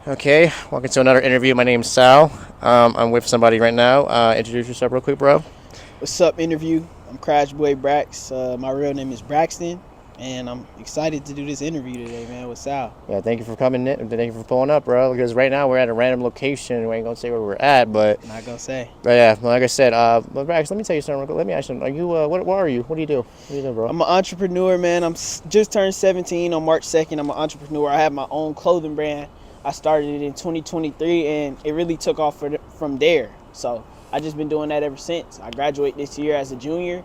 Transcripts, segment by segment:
Okay, welcome to another interview. My name's Sal. I'm with somebody right now. Introduce yourself real quick, bro. What's up, interview? I'm Crashboy Brax. My real name is Braxton, and I'm excited to do this interview today, man, with Sal. Yeah, thank you for coming in. Thank you for pulling up, bro. Because right now we're at a random location. We ain't gonna say where we're at, Not gonna say. but yeah, like I said, but Brax, let me tell you something real quick. Let me ask you, are you what are you? What do you do? What do you do, bro? I'm an entrepreneur, man. Just turned 17 on March 2nd. I'm an entrepreneur. I have my own clothing brand. I started it in 2023, and it really took off from there. So I just been doing that ever since. I graduate this year as a junior,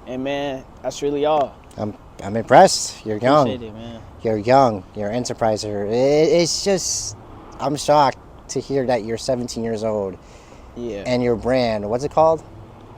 and man, that's really all. I'm impressed. You're young. Appreciate it, man. You're young. You're an enterpriser. It's just, I'm shocked to hear that you're 17 years old Yeah. and your brand. What's it called?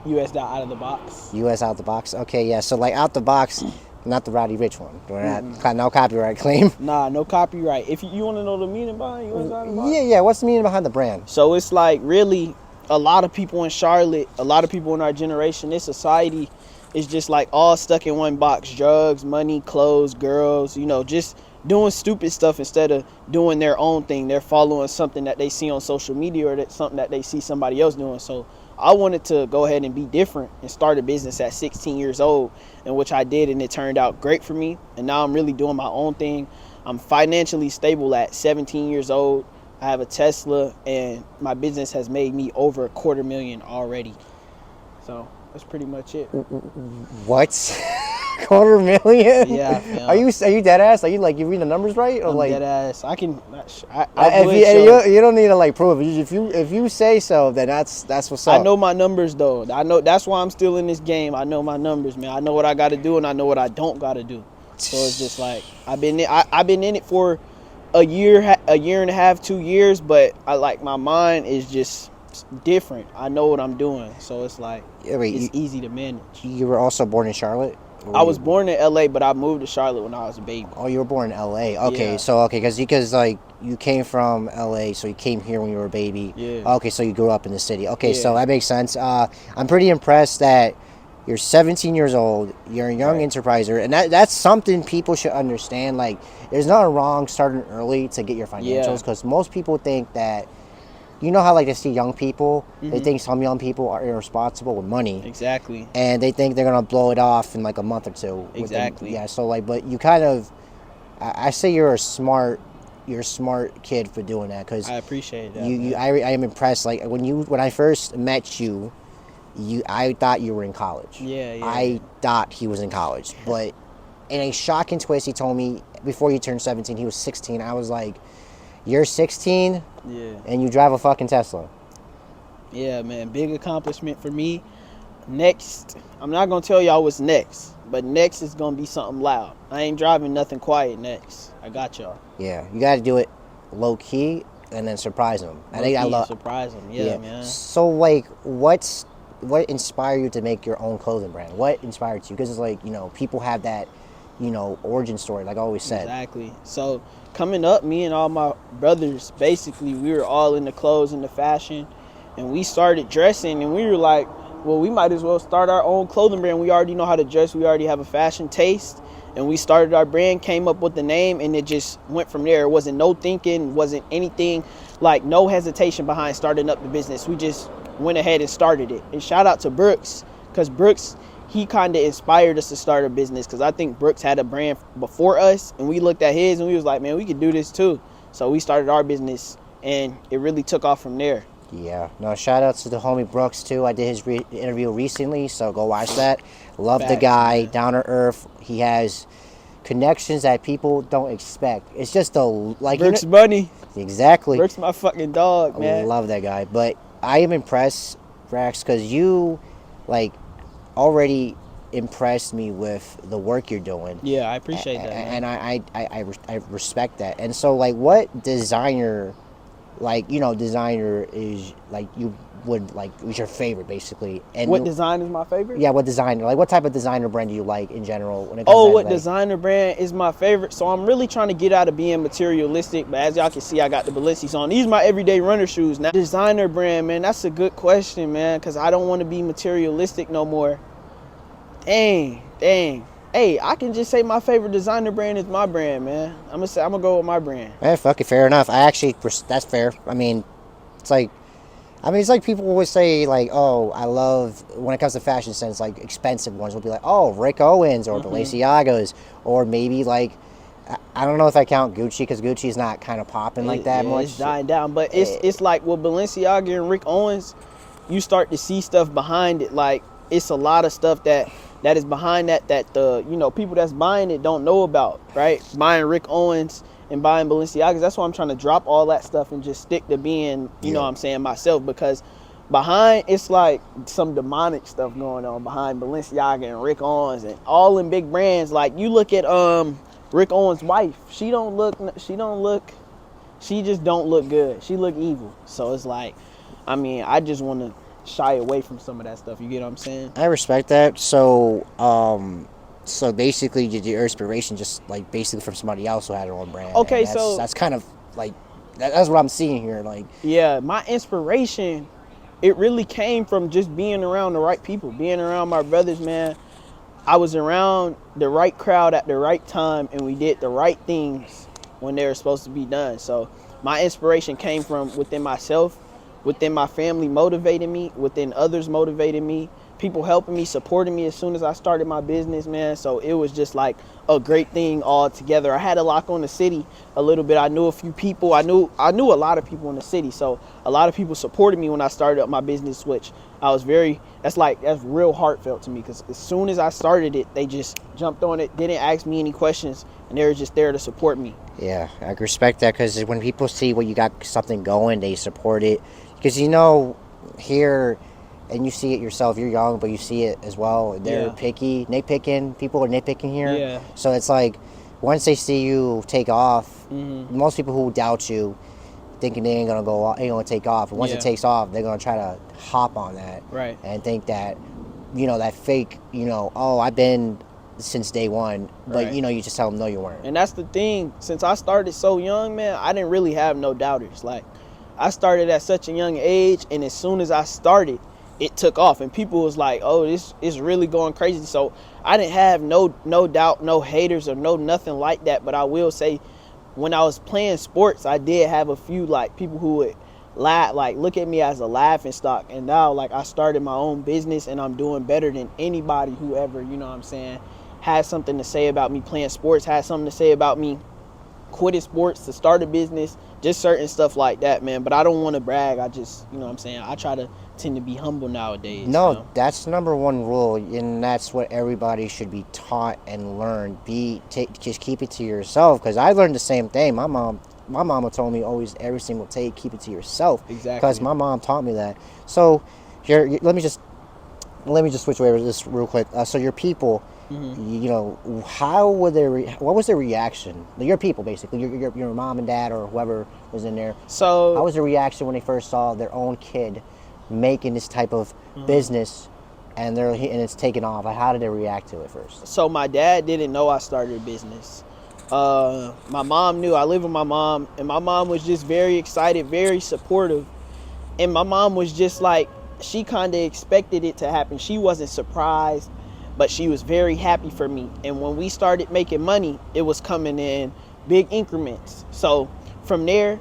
US out of the box. U.S. out the box. Okay, yeah. So like out the box, not the Rowdy Rich one. We're not, no copyright claim. Nah, no copyright. If you want to know the meaning behind US out of the box. Yeah. What's the meaning behind the brand? So it's like really a lot of people in Charlotte, a lot of people in our generation, this society is just like all stuck in one box. Drugs, money, clothes, girls, just doing stupid stuff instead of doing their own thing. They're following something that they see on social media or something that they see somebody else doing. So I wanted to go ahead and be different and start a business at 16 years old, in which I did, and it turned out great for me. And now I'm really doing my own thing. I'm financially stable at 17 years old. I have a Tesla, and my business has made me over $250,000 already. So that's pretty much it. What? $250,000? Yeah, fam. Are you dead ass? Are you like you reading the numbers right? Or I'm like dead ass. I if you don't need to like prove it. If you say so, then that's what's up. I know my numbers though. I know that's why I'm still in this game. I know my numbers, man. I know what I got to do, and I know what I don't got to do. So it's just like I've been in it for a year and a half, 2 years, but my mind is just different. I know what I'm doing, so it's like it's easy to manage. You were also born in Charlotte? I was born in LA, but I moved to Charlotte when I was a baby. Oh, you were born in LA. Okay, Yeah. so because like you came from LA, so you came here when you were a baby. Yeah. Okay, so you grew up in the city. Okay, Yeah. so that makes sense. I'm pretty impressed that you're 17 years old. You're a young Right. enterpriser, and that's something people should understand. Like, there's nothing wrong starting early to get your financials, because most people think that. You know how like they see young people, they think some young people are irresponsible with money. Exactly. And they think they're gonna blow it off in like a month or two. Exactly. Yeah. So like, but you kind of, I say you're a smart kid for doing that, because I appreciate that. I am impressed. Like when I first met you, I thought you were in college. Yeah. I thought he was in college, but in a shocking twist, he told me before he turned 17, he was 16. I was like, you're 16. Yeah. And you drive a fucking Tesla. Yeah, man. Big accomplishment for me. Next, I'm not going to tell y'all what's next, but next is going to be something loud. I ain't driving nothing quiet next. I got y'all. Yeah, you got to do it low key and then surprise them. I love surprise them. Yeah, man. So like, what inspired you to make your own clothing brand? What inspired you? Because it's like, people have that, origin story, like I always said. Exactly. So coming up, me and all my brothers, basically, we were all in the clothes and the fashion, and we started dressing, and we were like, well, we might as well start our own clothing brand. We already know how to dress. We already have a fashion taste, and we started our brand, came up with the name, and it just went from there. It wasn't no thinking, wasn't anything, like no hesitation behind starting up the business. We just went ahead and started it. And shout out to Brooks, because Brooks, he kind of inspired us to start a business, because I think Brooks had a brand before us, and we looked at his and we was like, man, we could do this too. So we started our business, and it really took off from there. Yeah. No, shout out to the homie Brooks too. I did his interview recently, so go watch that. Love the guy, man. Down to earth. He has connections that people don't expect. It's just Brooks Bunny. Exactly. Brooks my fucking dog, man. I love that guy. But I am impressed, Brax, because you already impressed me with the work you're doing. Yeah, I appreciate that, man. And I respect that. And so like, what designer is like you would like was your favorite basically? And what design is my favorite? Yeah, what designer? Like, what type of designer brand do you like in general when it comes to what designer brand is my favorite? So I'm really trying to get out of being materialistic, but as y'all can see, I got the Balenci's on. These are my everyday runner shoes. Now, designer brand, man, that's a good question, man, because I don't want to be materialistic no more. Dang. hey, I can just say my favorite designer brand is my brand, man. I'm gonna go with my brand. Fuck it, fair enough. That's fair. I mean, it's like, it's like people always say, like, oh, I love, when it comes to fashion sense, like, expensive ones will be like, oh, Rick Owens or Balenciagas, or maybe, like, I don't know if I count Gucci, because Gucci's not kind of popping like that much. It's dying down, but it's like with Balenciaga and Rick Owens, you start to see stuff behind it. Like, it's a lot of stuff that is behind that the, you know, people that's buying it don't know about, right? Buying Rick Owens and buying Balenciagas. That's why I'm trying to drop all that stuff and just stick to being, you know what I'm saying, myself, because behind, it's like some demonic stuff going on behind Balenciaga and Rick Owens and all in big brands. Like, you look at Rick Owens' wife, she just don't look good. She look evil. So it's like, I mean, I just want to shy away from some of that stuff. You get what I'm saying? I respect that. So, so basically, your inspiration just like basically from somebody else who had their own brand. Okay, so that's kind of like that's what I'm seeing here. Like, yeah, my inspiration, it really came from just being around the right people, being around my brothers, man. I was around the right crowd at the right time, and we did the right things when they were supposed to be done. So my inspiration came from within myself, within my family motivating me, within others motivating me, people helping me, supporting me as soon as I started my business, man. So it was just like a great thing all together. I had a lock on the city a little bit. I knew a few people. I knew a lot of people in the city. So a lot of people supported me when I started up my business, which I was that's real heartfelt to me, because as soon as I started it, they just jumped on it, didn't ask me any questions, and they were just there to support me. Yeah, I respect that, because when people see what you got something going, they support it. Because, you know, here, and you see it yourself, you're young, but you see it as well. They're nitpicking. People are nitpicking here. Yeah. So it's like, once they see you take off, most people who doubt you, thinking they ain't gonna take off. And once it takes off, they're gonna try to hop on that. Right. And think that, you know, that fake, you know, oh, I've been since day one. But, you know, you just tell them, no, you weren't. And that's the thing. Since I started so young, man, I didn't really have no doubters. Like, I started at such a young age, and as soon as I started, it took off, and people was like, oh, this is really going crazy. So I didn't have no doubt, no haters or no nothing like that. But I will say, when I was playing sports, I did have a few like people who would look at me as a laughing stock. And now, like, I started my own business, and I'm doing better than anybody who ever, you know what I'm saying, has something to say about me playing sports, has something to say about me quitting sports to start a business, just certain stuff like that, man. But I don't want to brag. I just, you know what I'm saying, I try to tend to be humble nowadays. No, you know? That's number one rule, and that's what everybody should be taught and learn. Just keep it to yourself, because I learned the same thing. My mama told me always, every single day, keep it to yourself. Exactly. Because my mom taught me that. So let me just switch over this real quick. So your people, you know, what was their reaction? Your people, basically, your mom and dad or whoever was in there. So how was their reaction when they first saw their own kid making this type of business, and it's taken off? Like, how did they react to it first? So my dad didn't know I started a business. My mom knew. I live with my mom, and my mom was just very excited, very supportive. And my mom was just like, she kind of expected it to happen. She wasn't surprised, but she was very happy for me. And when we started making money, it was coming in big increments. So from there,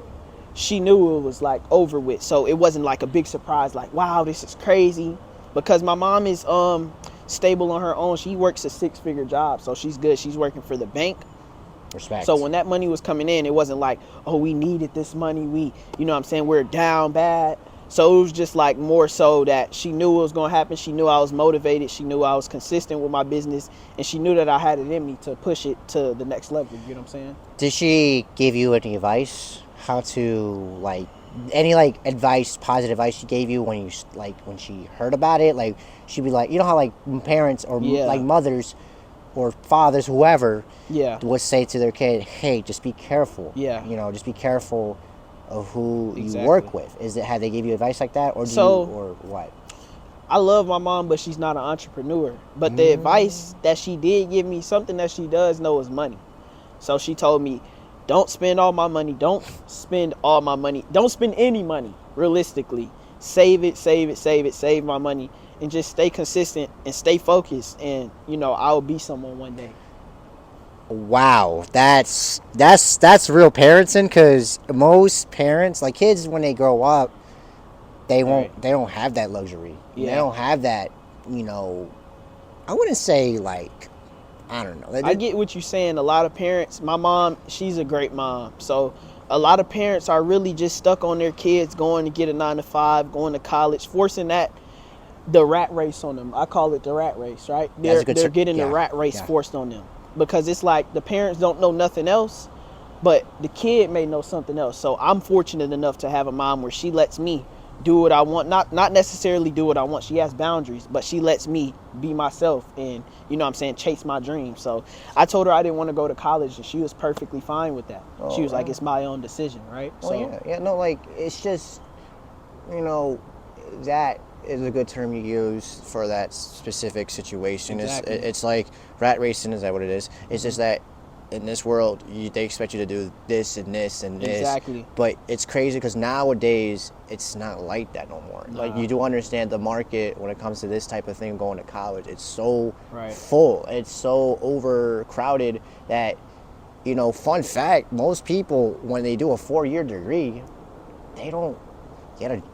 she knew it was like over with. So it wasn't like a big surprise, like, wow, this is crazy. Because my mom is stable on her own. She works a 6-figure job, so she's good. She's working for the bank. Respect. So when that money was coming in, it wasn't like, oh, we needed this money. You know what I'm saying, we're down bad. So it was just like more so that she knew it was going to happen. She knew I was motivated. She knew I was consistent with my business. And she knew that I had it in me to push it to the next level. You know what I'm saying? Did she give you any advice? How to, like, any, like, advice, positive advice she gave you when she heard about it? Like, she'd be like, you know how, like, parents or, like, mothers or fathers, whoever, would say to their kid, hey, just be careful. Yeah. You know, just be careful of who you work with. Had they give you advice like that, or or what? I love my mom, but she's not an entrepreneur. But the advice that she did give me, something that she does know, is money. So she told me, don't spend all my money. Don't spend all my money. Don't spend any money, realistically. Save it, save it, save it, save my money. and just stay consistent and stay focused, and you know, I will be someone one day. Wow, that's real parenting, because most parents, like kids, when they grow up, they don't have that luxury. Yeah. They don't have that, you know, I wouldn't say like, I don't know. I get what you're saying. A lot of parents, my mom, she's a great mom. So a lot of parents are really just stuck on their kids going to get a 9 to 5, going to college, forcing the rat race on them. I call it the rat race, right? They're getting the rat race forced on them, because it's like the parents don't know nothing else, but the kid may know something else. So I'm fortunate enough to have a mom where she lets me do what I want, not necessarily do what I want. She has boundaries, but she lets me be myself and, you know what I'm saying, chase my dreams. So I told her I didn't want to go to college, and she was perfectly fine with that. She was like, it's my own decision, right? No, like, it's just, you know, that is a good term you use for that specific situation. Exactly. It's like rat racing, is that what it is? It's just that in this world, they expect you to do this and this and this. Exactly. But it's crazy because nowadays, it's not like that no more. Nah. Like, you do understand the market when it comes to this type of thing going to college. It's so full. It's so overcrowded that, you know, fun fact, most people, when they do a 4-year degree, they don't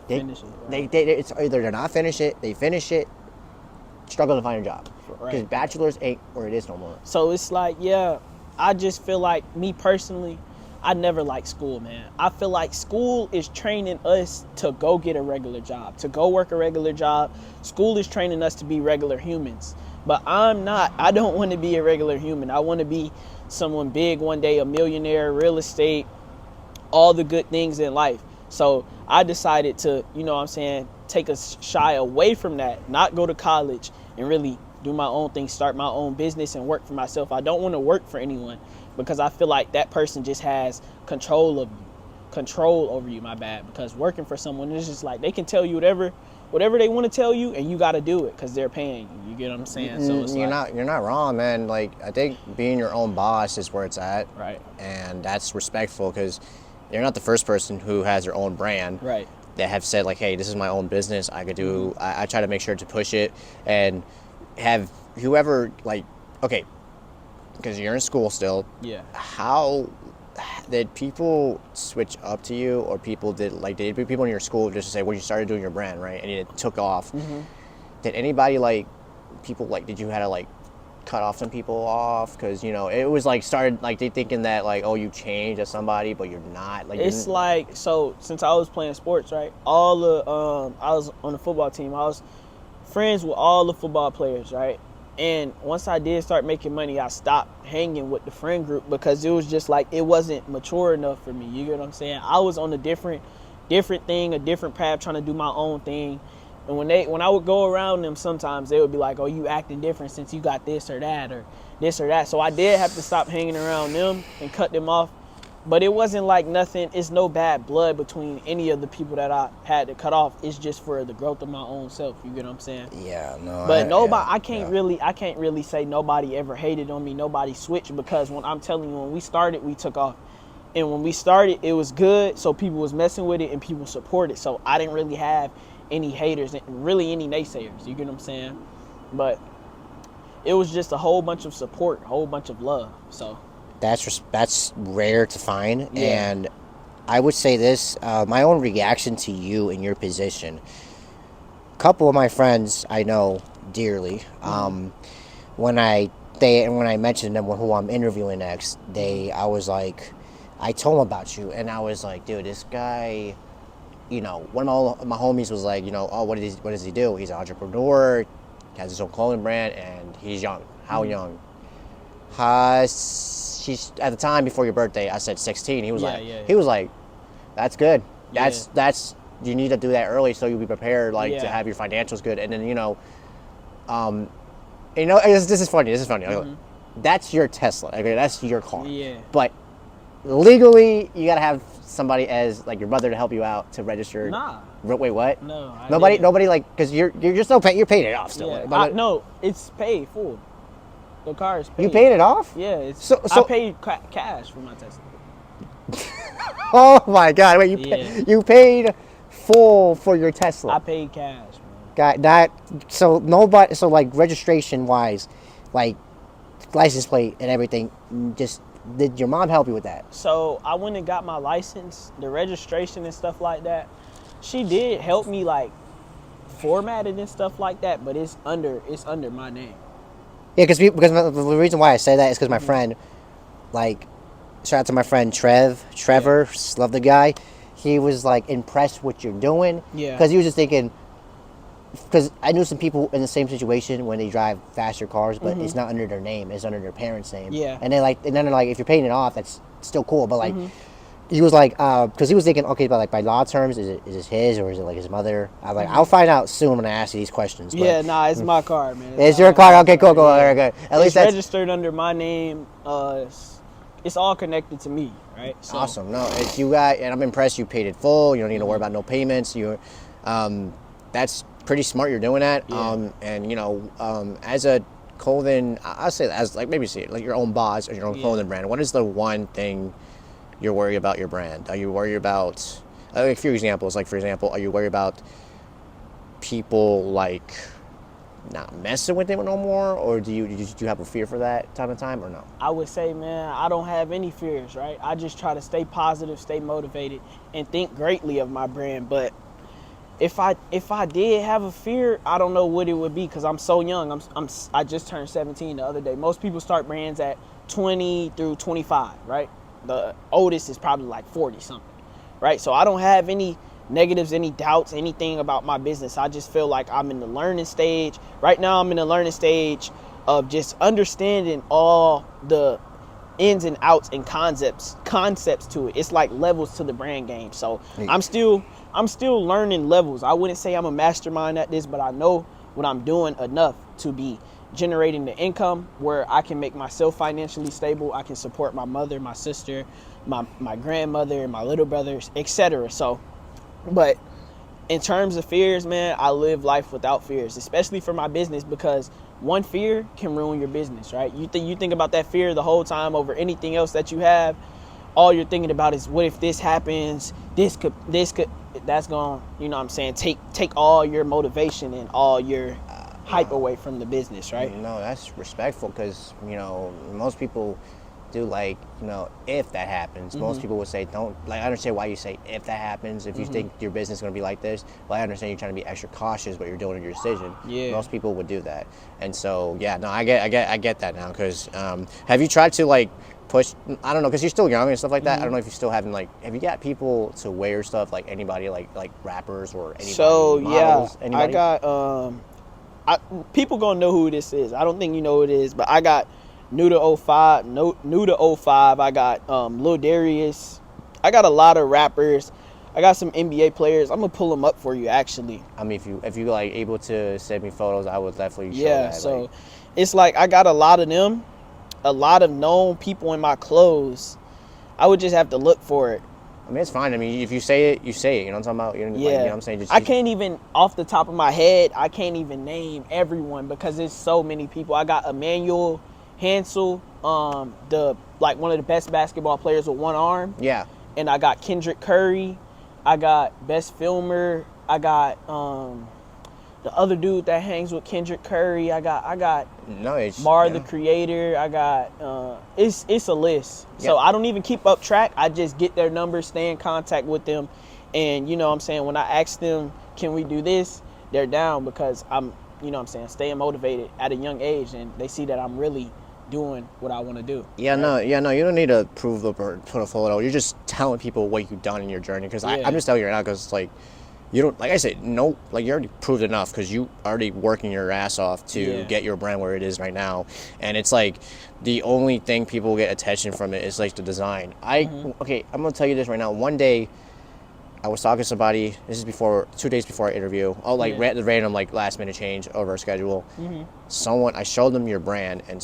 finish it. Right? It's either they're not finish it, they finish it, struggle to find a job. Because bachelor's ain't where it is no more. So it's like, I just feel like, me personally, I never liked school, man. I feel like school is training us to go get a regular job, to go work a regular job. School is training us to be regular humans. But I'm not. I don't want to be a regular human. I want to be someone big one day, a millionaire, real estate, all the good things in life. So I decided to, you know what I'm saying, take a shy away from that, not go to college, and really do my own thing, start my own business and work for myself. I don't want to work for anyone, because I feel like that person just has control over you, my bad. Because working for someone is just like, they can tell you whatever they want to tell you, and you got to do it because they're paying you. You get what I'm saying? So it's you're not wrong, man. Like, I think being your own boss is where it's at. Right. And that's respectful, because you're not the first person who has their own brand. Right. That have said, like, hey, this is my own business. I could do, I try to make sure to push it and have whoever, like, okay, because you're in school still. Yeah. How did people switch up to you, or did people in your school just to say, well, you started doing your brand, right, and it took off? Did anybody, like, people, like, did you have to, like, cut off some people off? Because, you know, it was like started, like, they thinking that, like, oh, you changed as somebody, but you're not. Like, it's like, so since I was playing sports, right, all the I was on the football team. I was friends with all the football players, right? And once I did start making money, I stopped hanging with the friend group, because it was just like, it wasn't mature enough for me. You get what I'm saying? I was on a different thing, a different path, trying to do my own thing. And when I would go around them, sometimes they would be like, oh, you acting different since you got this or that or this or that. So I did have to stop hanging around them and cut them off. But it wasn't like nothing. It's no bad blood between any of the people that I had to cut off. It's just for the growth of my own self. You get what I'm saying? Yeah, no. But I can't really say nobody ever hated on me. Nobody switched, because when I'm telling you, when we started, we took off. And when we started, it was good. So people was messing with it and people supported. So I didn't really have any haters, really any naysayers. You get what I'm saying? But it was just a whole bunch of support, a whole bunch of love. So that's rare to find. And I would say this, my own reaction to you in your position. A couple of my friends I know dearly. When I mentioned them who I'm interviewing next, I told them about you, and I was like, dude, this guy, you know, one of my homies was like, you know, oh, what does he do? He's an entrepreneur, has his own clothing brand, and he's young. How young? She's at the time before your birthday. I said 16. He was like, that's good. That's you need to do that early so you'll be prepared, like to have your financials good. And then this is funny. That's your Tesla. Okay, that's your car. Yeah. But legally, you gotta have somebody as like your brother to help you out to register. Nah. Wait, what? No. Nobody like, because you're still paying. You're paying it off still. Yeah. No, it's paid full. The car is paid. You paid it off? Yeah. I paid cash for my Tesla. Oh my God! Wait, you paid full for your Tesla? I paid cash, man. got that. So nobody. So like registration wise, like license plate and everything. Just did your mom help you with that? So I went and got my license, the registration and stuff like that. She did help me like format it and stuff like that, but it's under my name. Yeah, because the reason why I say that is because my friend, like, shout out to my friend Trevor, love the guy. He was like impressed with what you're doing. Yeah. Because he was just thinking, because I knew some people in the same situation when they drive faster cars, but it's not under their name, it's under their parents' name. Yeah. And then they're like, if you're paying it off, that's still cool. But like, he was like, because he was thinking, okay, but like by law terms, is this his or is it like his mother? I was like, I'll find out soon when I ask you these questions. But, Yeah, nah, it's my car, man. It's your car. Okay, cool. All right, good. At least it's that's registered under my name. It's all connected to me, right? So, awesome. No, it's you got, and I'm impressed. You paid it full. You don't need to worry about no payments. That's pretty smart. You're doing that. Yeah. And as a clothing, I'll say that as like maybe see it like your own boss or your own clothing brand. What is the one thing you're worried about your brand? Are you worried about a few examples? Like for example, are you worried about people like not messing with it no more, or do you have a fear for that time to time or no? I would say, man, I don't have any fears, right? I just try to stay positive, stay motivated, and think greatly of my brand. But if I did have a fear, I don't know what it would be because I'm so young. I just turned 17 the other day. Most people start brands at 20 through 25, right? The oldest is probably like 40 something, right? So I don't have any negatives, any doubts, anything about my business. I just feel like I'm in the learning stage. Right now I'm in the learning stage of just understanding all the ins and outs and concepts to it. It's like levels to the brand game. So I'm still learning levels. I wouldn't say I'm a mastermind at this, but I know what I'm doing enough to be generating the income where I can make myself financially stable. I can support my mother, my sister, my grandmother, my little brothers, etc. So, but in terms of fears, man, I live life without fears, especially for my business, because one fear can ruin your business, right? You think about that fear the whole time over anything else that you have. All you're thinking about is, what if this happens? This could, that's going, you know what I'm saying, take all your motivation and all your hype away from the business, right? No, that's respectful because, most people do like, if that happens. Most people would say, don't, like, I understand why you say if that happens, if you think your business is going to be like this. Well, I understand you're trying to be extra cautious what you're doing in your decision. Yeah. Most people would do that. And so, yeah, no, I get that now because have you tried to, like, push, I don't know, because you're still young and stuff like that. I don't know if you still haven't, like, have you got people to wear stuff, like anybody, like rappers or anybody? So, models, yeah, anybody? I got, people gonna know who this is. I don't think you know who it is, but I got New to 05, New to 05. I got Lil Darius. I got a lot of rappers. I got some NBA players. I'm gonna pull them up for you, actually. I mean, if you like able to send me photos, I would definitely show Yeah, that. so it's like I got a lot of them, a lot of known people in my clothes. I would just have to look for it. I mean, it's fine. I mean, if you say it, you say it. You know what I'm talking about? Yeah. Like, you know what I'm saying? I can't even, off the top of my head, I can't even name everyone because there's so many people. I got Emmanuel Hansel, one of the best basketball players with one arm. Yeah. And I got Kendrick Curry. I got Best Filmer. I got the other dude that hangs with Kendrick Curry. I got the Creator. I got it's a list. Yeah. So I don't even keep up track. I just get their numbers, stay in contact with them, and you know what I'm saying, when I ask them, can we do this, they're down because I'm, you know what I'm saying, staying motivated at a young age, and they see that I'm really doing what I want to do. Yeah, right? No, you don't need to prove or put a photo. You're just telling people what you've done in your journey. Because I'm just telling you right now, because like, you don't, like I said, no, like you already proved enough because you already working your ass off to get your brand where it is right now. And it's like the only thing people get attention from it is like the design. Okay, I'm gonna tell you this right now. One day I was talking to somebody, this is 2 days before our interview. Oh, like the random like last minute change of our schedule. Someone, I showed them your brand, and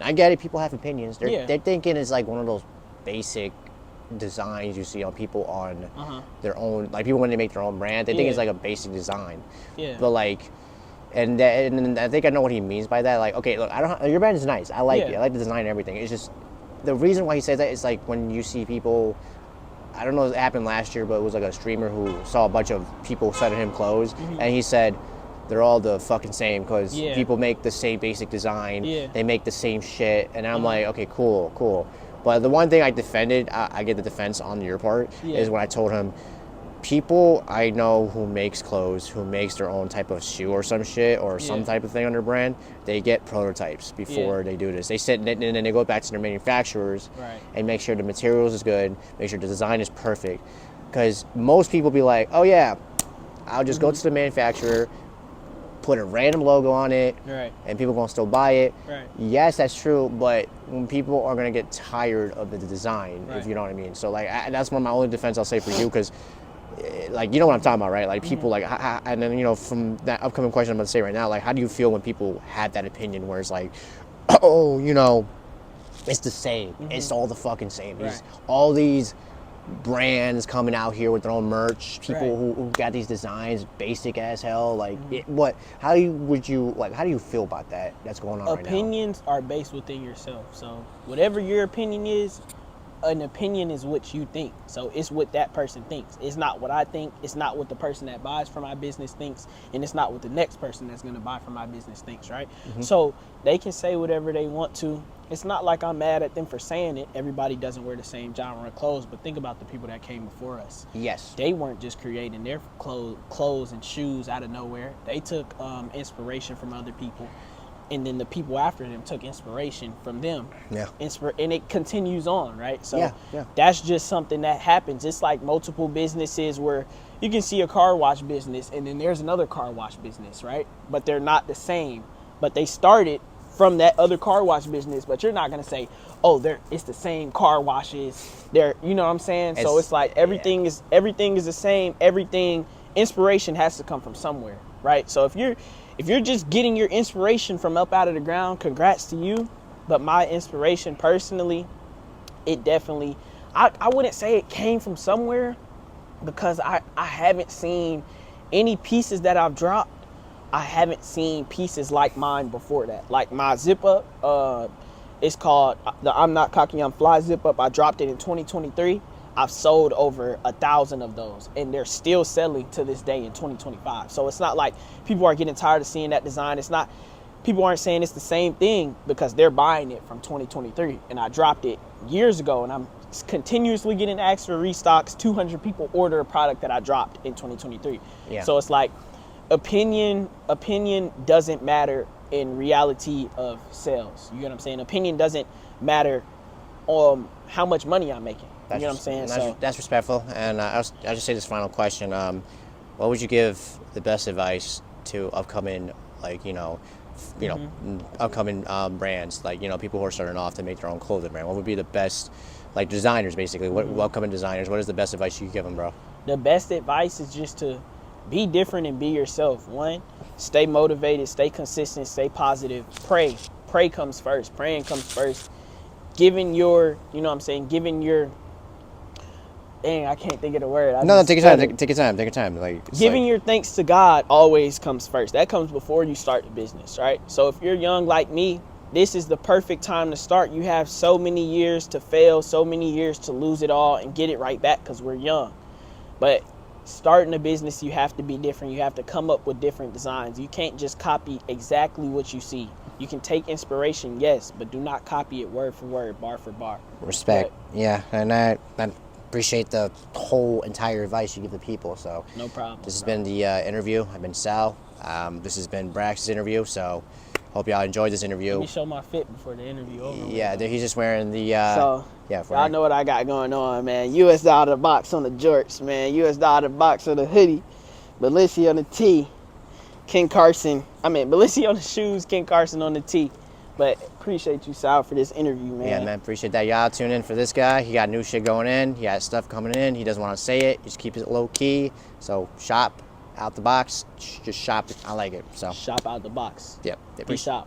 I get it, people have opinions. They're thinking it's like one of those basic designs you see on people on their own, like people when they make their own brand, they think it's like a basic design. But like, and I think I know what he means by that. Like, okay, look, your brand is nice. I like it. I like the design and everything. It's just the reason why he says that is like when you see people, I don't know if it happened last year, but it was like a streamer who saw a bunch of people sending him clothes, and he said, they're all the fucking same because Yeah. people make the same basic design. Yeah. They make the same shit, and I'm like, okay, cool. But the one thing I defended, I get the defense on your part, is when I told him, people I know who makes clothes, who makes their own type of shoe or some shit or some type of thing on their brand, they get prototypes before they do this. They sit and then they go back to their manufacturers and make sure the materials is good, make sure the design is perfect. Because most people be like, oh yeah, I'll just go to the manufacturer, put a random logo on it, and people gonna still buy it. Yes, that's true, but when people are gonna get tired of the design, if you know what I mean. So like, that's one of my only defense I'll say for you, because like, you know what I'm talking about, right? Like people like, and then, you know, from that upcoming question I'm gonna say right now, like, how do you feel when people have that opinion where it's like, oh, you know, it's the same, it's all the fucking same. All these brands coming out here with their own merch, people who got these designs basic as hell, like how do you feel about that that's going on right now? Opinions are based within yourself, so whatever your opinion is, an opinion is what you think. So it's what that person thinks. It's not what I think. It's not what the person that buys from my business thinks, and it's not what the next person that's going to buy from my business thinks, right? So they can say whatever they want to. It's not like I'm mad at them for saying it. Everybody doesn't wear the same genre of clothes, but think about the people that came before us. Yes. They weren't just creating their clothes and shoes out of nowhere. They took inspiration from other people. And then the people after them took inspiration from them. Yeah. And it continues on, right? So that's just something that happens. It's like multiple businesses where you can see a car wash business and then there's another car wash business, right? But they're not the same. But they started from that other car wash business, but you're not gonna say, oh, it's the same car washes. You know what I'm saying? So it's like everything is the same. Everything, inspiration has to come from somewhere, right? So if you're just getting your inspiration from up out of the ground, congrats to you. But my inspiration personally, it definitely, I wouldn't say it came from somewhere, because I haven't seen any pieces that I've dropped. I haven't seen pieces like mine before that. Like my zip up, it's called the I'm Not Cocky, I'm Fly zip up. I dropped it in 2023. I've sold over 1,000 of those, and they're still selling to this day in 2025. So it's not like people are getting tired of seeing that design. People aren't saying it's the same thing, because they're buying it from 2023, and I dropped it years ago, and I'm continuously getting asked for restocks. 200 people order a product that I dropped in 2023. So it's like, opinion doesn't matter in reality of sales. You get what I'm saying? Opinion doesn't matter how much money I'm making. You know what I'm saying? That's respectful. And I'll just say this final question. What would you give the best advice to upcoming, like, upcoming brands, like, people who are starting off to make their own clothing brand? What would be the best, like, designers, basically? What upcoming designers, what is the best advice you could give them, bro? The best advice is just to be different and be yourself. One, stay motivated, stay consistent, stay positive. Pray comes first. Praying comes first. Giving your, dang, I can't think of the word. Take your time. Like, giving your thanks to God always comes first. That comes before you start the business, right? So if you're young like me, this is the perfect time to start. You have so many years to fail, so many years to lose it all and get it right back, because we're young. But starting a business, you have to be different. You have to come up with different designs. You can't just copy exactly what you see. You can take inspiration, yes, but do not copy it word for word, bar for bar. Respect. And I appreciate the whole entire advice you give the people. So no problem. This has been the interview. I've been Sal. This has been Brax's interview. So hope y'all enjoyed this interview. Let me show my fit before the interview over. Yeah, he's just wearing the. Y'all know what I got going on, man. US out of the box on the jorts, man. US out of the box on the hoodie. Balenciaga on the tee. Balenciaga on the shoes. Ken Carson on the tee. But appreciate you, Sal, for this interview, man. Yeah, man, appreciate that. Y'all tune in for this guy. He got new shit going in. He got stuff coming in. He doesn't want to say it. Just keep it low key. So shop out the box. Just shop it. I like it. So shop out the box. Yep. Peace out.